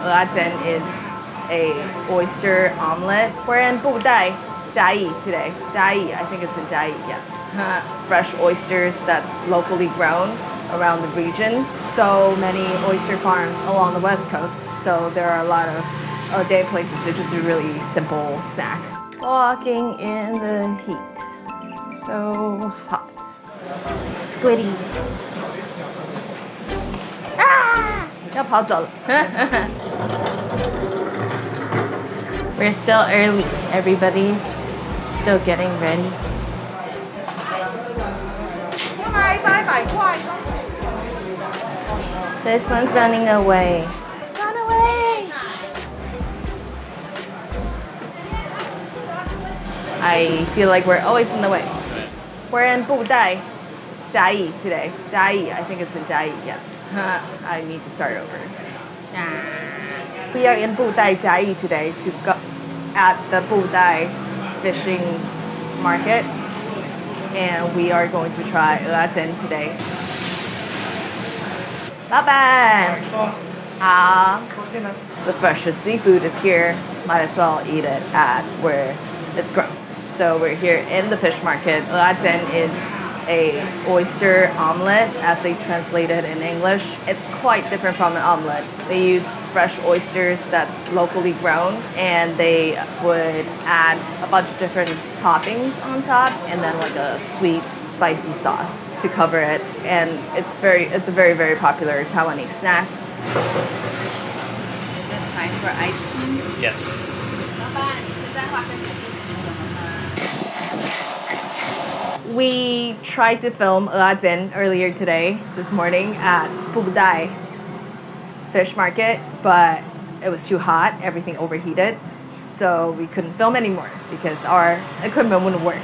ô-á-tsian is a oyster omelette. We're in Budai, Chiayi today. Chiayi, I think it's in Chiayi, yes. Fresh oysters that's locally grown around the region. So many oyster farms along the west coast, so there are a lot of day places. It's just a really simple snack. Walking in the heat. So hot. Squiddy. Ah! 要跑走了. We're still early. Everybody still getting ready. This one's running away. Run away! I feel like we're always in the way. We're in Budai, Chiayi today. Chiayi, I think it's in Chiayi, yes. I need to start over. We are in Budai, Chiayi today to go at the Budai fishing market. And we are going to try ô-á-tsian today. 老板好 The freshest seafood is here. Might as well eat it at where it's grown. So we're here in the fish market. Ô-á-tsian is a oyster omelette, as they translate it in English. It's quite different from an omelette. They use fresh oysters that's locally grown, and they would add a bunch of different toppings on top, and then like a sweet, spicy sauce to cover it. And it's a very, very popular Taiwanese snack. Is it time for ice cream? Yes. We tried to film ô-á-tsian earlier today, this morning, at Budai fish market, but it was too hot, everything overheated, so we couldn't film anymore because our equipment wouldn't work.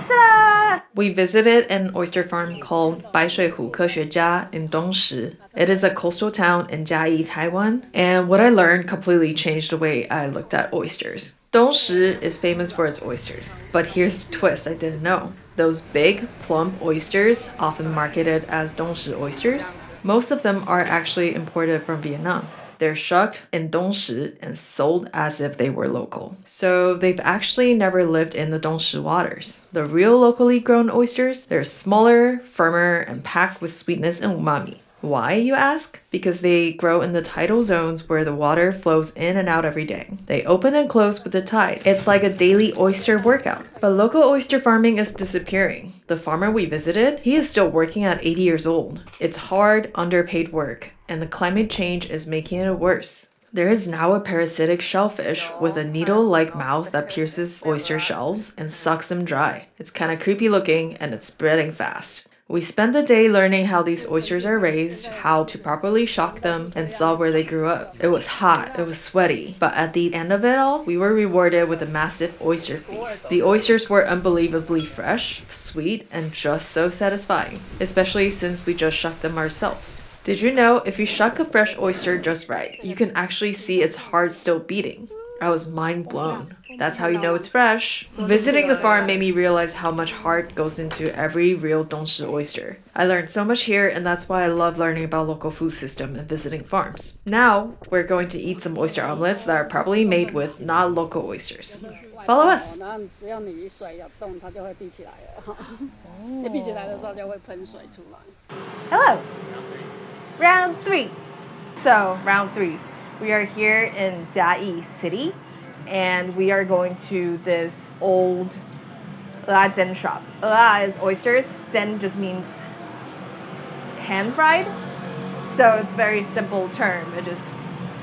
Ta-da! We visited an oyster farm called 白水湖蚵学家 in Dongshi. It is a coastal town in Chiayi, Taiwan, and what I learned completely changed the way I looked at oysters. Dongshi is famous for its oysters, but here's the twist I didn't know. Those big, plump oysters, often marketed as Dongshi oysters, most of them are actually imported from Vietnam. They're shucked in Dongshi and sold as if they were local. So they've actually never lived in the Dongshi waters. The real locally grown oysters, they're smaller, firmer, and packed with sweetness and umami. Why, you ask? Because they grow in the tidal zones where the water flows in and out every day. They open and close with the tide. It's like a daily oyster workout. But local oyster farming is disappearing. The farmer we visited, he is still working at 80 years old. It's hard, underpaid work, and the climate change is making it worse. There is now a parasitic shellfish with a needle-like mouth that pierces oyster shells and sucks them dry. It's kind of creepy looking, and it's spreading fast. We spent the day learning how these oysters are raised, how to properly shock them, and saw where they grew up. It was hot, it was sweaty, but at the end of it all, we were rewarded with a massive oyster feast. The oysters were unbelievably fresh, sweet, and just so satisfying, especially since we just shucked them ourselves. Did you know if you shuck a fresh oyster just right, you can actually see its heart still beating? I was mind blown. That's how you know it's fresh. Visiting the farm made me realize how much heart goes into every real Dongshi oyster. I learned so much here, and that's why I love learning about local food system and visiting farms. Now, we're going to eat some oyster omelets that are probably made with not local oysters. Follow us. Hello. Round 3. So, round 3. We are here in Chiayi City, and we are going to this old ô-á-tsian shop. Ô-á is oysters, tsian just means pan-fried. So it's a very simple term. It just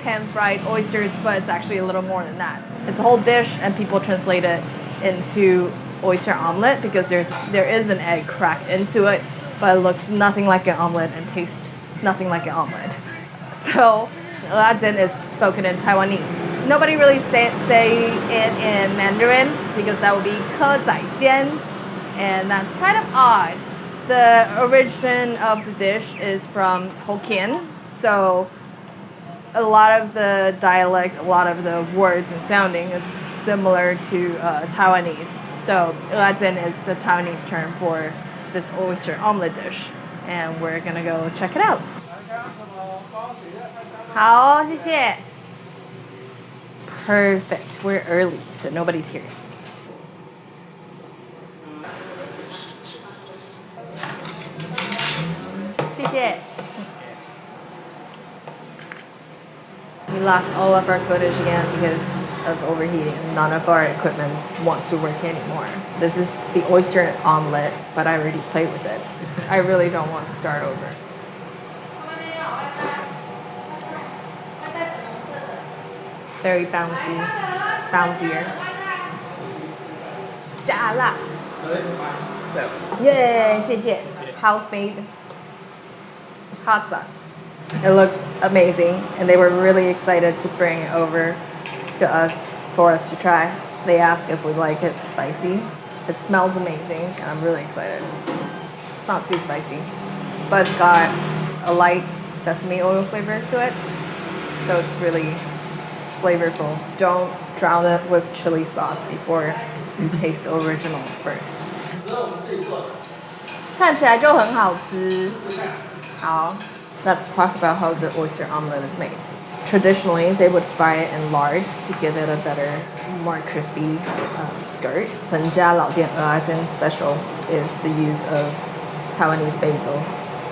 pan-fried oysters, but it's actually a little more than that. It's a whole dish, and people translate it into oyster omelette because there is an egg cracked into it, but it looks nothing like an omelette and tastes nothing like an omelette. So ô-á-tsian is spoken in Taiwanese. Nobody really say it in Mandarin because that would be 蚵仔煎, and that's kind of odd. The origin of the dish is from Hokkien, so a lot of the dialect, a lot of the words and sounding is similar to Taiwanese. So ô-á-tsian is the Taiwanese term for this oyster omelette dish, and we're gonna go check it out. 好，谢谢。Perfect. We're early, so nobody's here. We lost all of our footage again because of overheating. None of our equipment wants to work anymore. This is the oyster omelette, but I already played with it. I really don't want to start over. It's very bouncy. It's bouncier. 加辣. Yay, 谢谢. House-made hot sauce. It looks amazing, and they were really excited to bring it over to us for us to try. They asked if we like it spicy. It smells amazing, and I'm really excited. It's not too spicy, but it's got a light sesame oil flavor to it, so it's really flavorful. Don't drown it with chili sauce before you taste the original first. 看起来就很好吃。好。Let's talk about how the oyster omelette is made. Traditionally, they would fry it in lard to give it a better, more crispy skirt. 陈家老店蚵仔煎 special is the use of Taiwanese basil.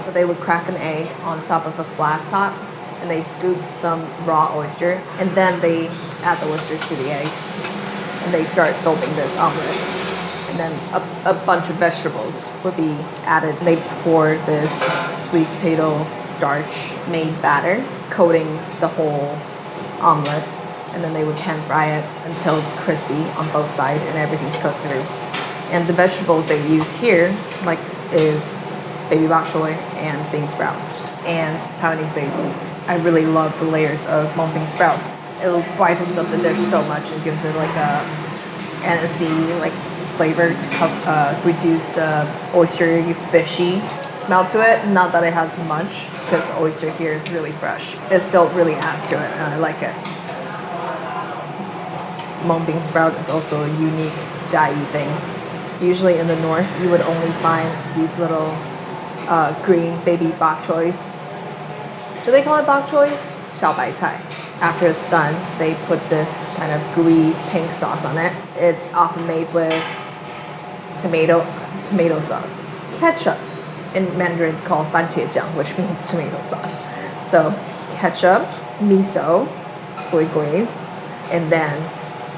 So they would crack an egg on top of a flat top, and they scoop some raw oyster, and then they add the oysters to the egg, and they start building this omelette. And then a bunch of vegetables would be added. They pour this sweet potato starch made batter, coating the whole omelet, and then they would pan fry it until it's crispy on both sides and everything's cooked through. And the vegetables they use here, like, is baby bok choy and bean sprouts and Taiwanese basil. I really love the layers of mung bean sprouts. It brightens up the dish so much and gives it like a anisey, like, flavor to reduce the oystery, fishy smell to it. Not that it has much, because the oyster here is really fresh. It still really adds to it, and I like it. Mung bean sprout is also a unique Chiayi thing. Usually in the north, you would only find these little green baby bok choys. Do they call it bok choys? 小白菜. After it's done, they put this kind of gooey pink sauce on it. It's often made with tomato sauce. Ketchup. In Mandarin, it's called 番茄酱, which means tomato sauce. So ketchup, miso, soy glaze, and then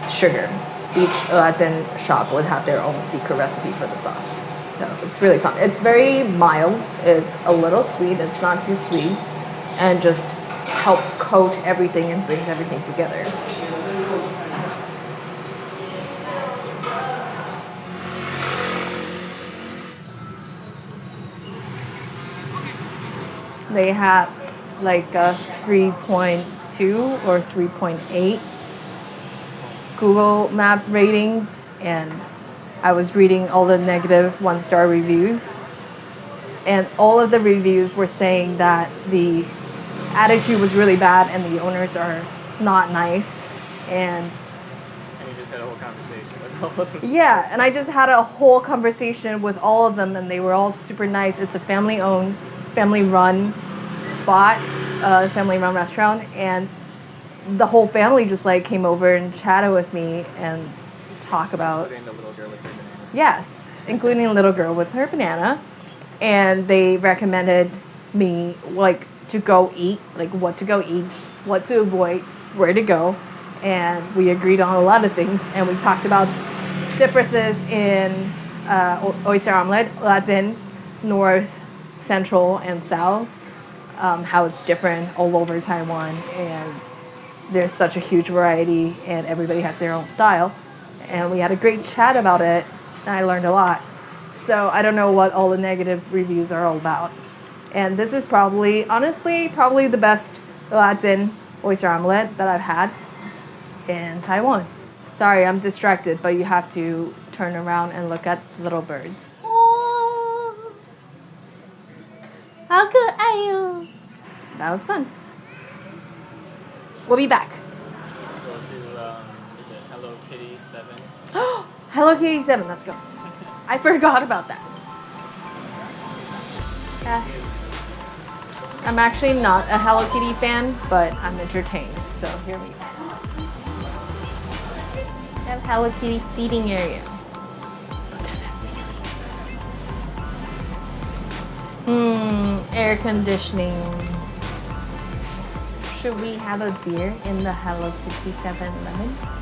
sugar. Each ô-á-tsian shop would have their own secret recipe for the sauce. So it's really fun. It's very mild. It's a little sweet. It's not too sweet. And just helps coat everything and brings everything together. They had like a 3.2 or 3.8 Google map rating, and I was reading all the negative 1-star reviews, and all of the reviews were saying that the attitude was really bad and the owners are not nice. And you just had a whole conversation with all of them. Yeah, and I just had a whole conversation with all of them, and they were all super nice. It's a family-owned, family-run spot, family-run restaurant, and the whole family just like came over and chatted with me and talk about. Including the little girl with her banana. Yes, including a little girl with her banana, and they recommended me like to go eat, like what to go eat, what to avoid, where to go, and we agreed on a lot of things, and we talked about differences in oyster omelette, ô-á-tsian, north, central, and south, how it's different all over Taiwan, and there's such a huge variety, and everybody has their own style, and we had a great chat about it, and I learned a lot. So I don't know what all the negative reviews are all about. And this is probably, honestly, probably the best ô-á-tsian oyster omelette that I've had in Taiwan. Sorry, I'm distracted, but you have to turn around and look at little birds. Oh, 好可爱哟. That was fun. We'll be back. Let's go to, is it Hello Kitty 7? Hello Kitty 7, let's go. I forgot about that. I'm actually not a Hello Kitty fan, but I'm entertained. So here we go. We have Hello Kitty seating area. Look at the ceiling. Air conditioning. Should we have a beer in the Hello Kitty 7-Eleven?